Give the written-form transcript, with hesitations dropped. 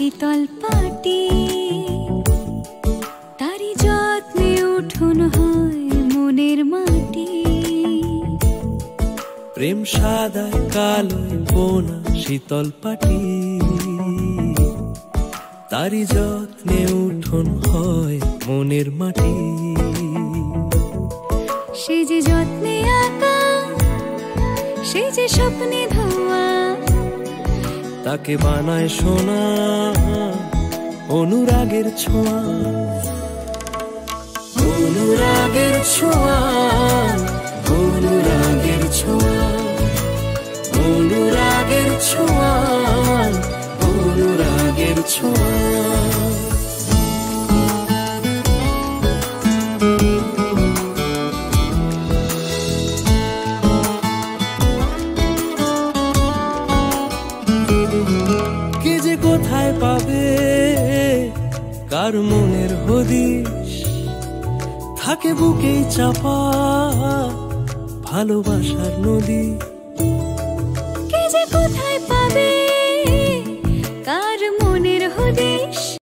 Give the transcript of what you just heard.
শীতল পাটি, তারি যত্নে উঠোন হয় মনের মাটি। প্রেম সাদায় কালোয় বোনা শীতল পাটি, তারি যত্নে উঠোন হয় মনের মাটি। সে যে যত্নে আঁকা, সে যে স্বপ্নে ধোয়া, তাকে বানায় সোনা অনুরাগের ছোঁয়া। অনুরাগের ছোঁয়া, অনুরাগের ছোঁয়া, অনুরাগের ছোঁয়া, অনুরাগের ছোঁয়া। কে যে কোথায় পাবে কার মনের হদিশ, থাকে বুকেই চাপা ভালোবাসার নদী। কে যে কোথায় পাবে